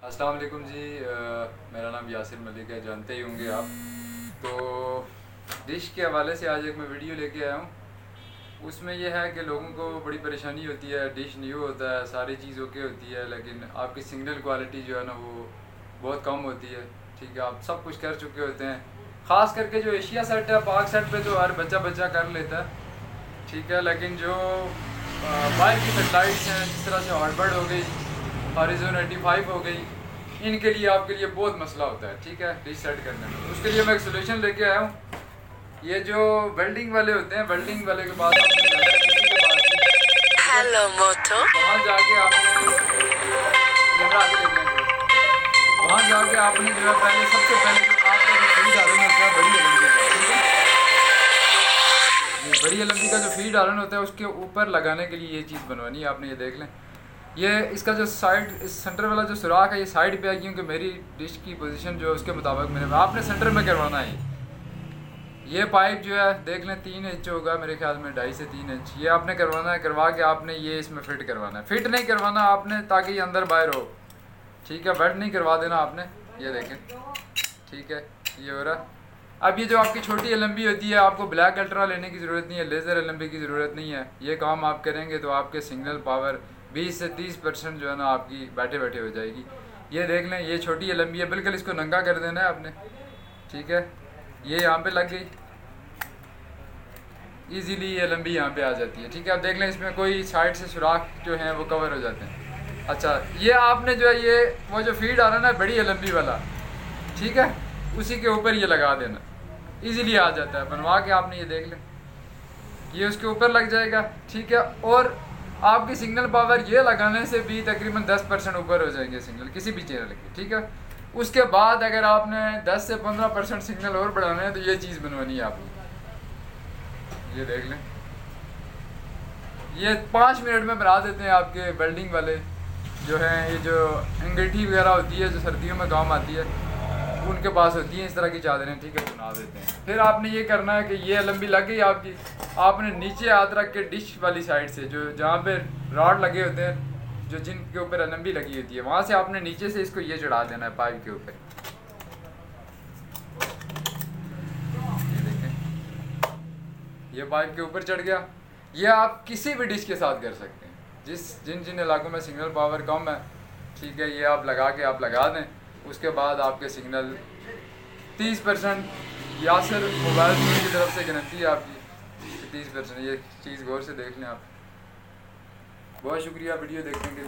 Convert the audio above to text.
अस्सलाम वालेकुम जी। मेरा नाम यासिर मलिक है, जानते ही होंगे आप। तो डिश के हवाले से आज एक मैं वीडियो लेके आया हूँ। उसमें यह है कि लोगों को बड़ी परेशानी होती है, डिश न्यू होता है, सारी चीज़ ओके होती है, लेकिन आपकी सिग्नल क्वालिटी जो है ना वो बहुत कम होती है। ठीक है, आप सब कुछ कर चुके होते हैं। ख़ास करके जो एशिया सेट है, पाक सेट पे तो हर बच्चा बच्चा कर लेता है, ठीक है। लेकिन जो बाहर की सेटेलाइट्स हैं, जिस तरह से हॉटबर्ड हो गई, हॉरिज़ॉन 85 हो गई, इनके लिए आपके लिए बहुत मसला होता है, ठीक है, डिश सेट करने में। उसके लिए मैं एक सोल्यूशन लेके आया हूँ। ये जो वेल्डिंग वाले होते हैं, वेल्डिंग वाले के पास आपने जाना है, किसी के पास भी, ठीक हेलो मोटो। है। वहाँ जाके आपने कैमरा आगे लेके आए थोड़ा। वहाँ जाके आपने जो है पहले, सबसे पहले जो आपका जो फीड आयरन होता है बड़ी एलएमबी का, ठीक है। ये बड़ी एलएमबी का जो फीड आयरन होता है उसके ऊपर लगाने के लिए ये चीज़ बनवानी है आपने। ये देख लें, ये इसका जो साइड, इस सेंटर वाला जो सुराख है ये साइड पे है, क्योंकि मेरी डिश की पोजीशन जो है उसके मुताबिक मैंने, आपने सेंटर में करवाना है। ये पाइप जो है देख लें 3 इंच होगा मेरे ख्याल में, 2.5 से 3 इंच ये आपने करवाना है। करवा के आपने ये इसमें फिट करवाना है। फिट नहीं करवाना आपने ताकि ये अंदर बाहर हो, ठीक है। बेल्ट नहीं करवा देना आपने। ये देखें, ठीक है, ये हो रहा। अब ये जो आपकी छोटी एलएमबी होती है, आपको ब्लैक अल्ट्रा लेने की ज़रूरत नहीं है, लेज़र एलएमबी की ज़रूरत नहीं है। ये काम आप करेंगे तो आपके सिग्नल पावर 20 से 30% जो है ना आपकी बैठे बैठे हो जाएगी। ये देख लें, ये छोटी एलएमबी है, बिल्कुल इसको नंगा कर देना है आपने, ठीक है। ये यहाँ पे लग गई, ईज़िली ये एलएमबी यहाँ पे आ जाती है, ठीक है। आप देख लें, इसमें कोई साइड से सुराख जो हैं वो कवर हो जाते हैं। अच्छा, ये आपने जो है ये वो जो फीड आ रहा है ना बड़ी एलएमबी वाला, ठीक है, उसी के ऊपर ये लगा देना, इजीली आ जाता है। बनवा के आपने ये देख लें, ये उसके ऊपर लग जाएगा, ठीक है। और आपकी सिग्नल पावर ये लगाने से भी तकरीबन 10% ऊपर हो जाएंगे सिग्नल किसी भी चैनल के, ठीक है। उसके बाद अगर आपने 10 से 15% सिग्नल और बढ़ाना है तो ये चीज़ बनवानी है आपको। ये देख लें, ये 5 मिनट में बना देते हैं आपके वेल्डिंग वाले जो हैं। ये जो अंगीठी वगैरह होती है जो सर्दियों में काम आती है, उनके पास होती हैं इस तरह की चादरें, ठीक है, बना देते हैं। फिर आपने ये करना है कि ये लंबी लग गई आपकी, आपने नीचे हाथ रख के डिश वाली साइड से, जो जहाँ पे रॉड लगे होते हैं, जो जिनके ऊपर लंबी लगी होती है, वहाँ से आपने नीचे से इसको ये चढ़ा देना है पाइप के ऊपर। ये देखें, ये पाइप के ऊपर चढ़ गया। ये आप किसी भी डिश के साथ कर सकते हैं, जिन जिन इलाकों में सिग्नल पावर कम है, ठीक है। ये आप लगा के आप लगा दें, उसके बाद आपके सिग्नल 30%, यासिर मोबाइल फोन की तरफ से गारंटी है आपकी 30%। ये चीज़ गौर से देख लें आप। बहुत शुक्रिया वीडियो देखने के लिए।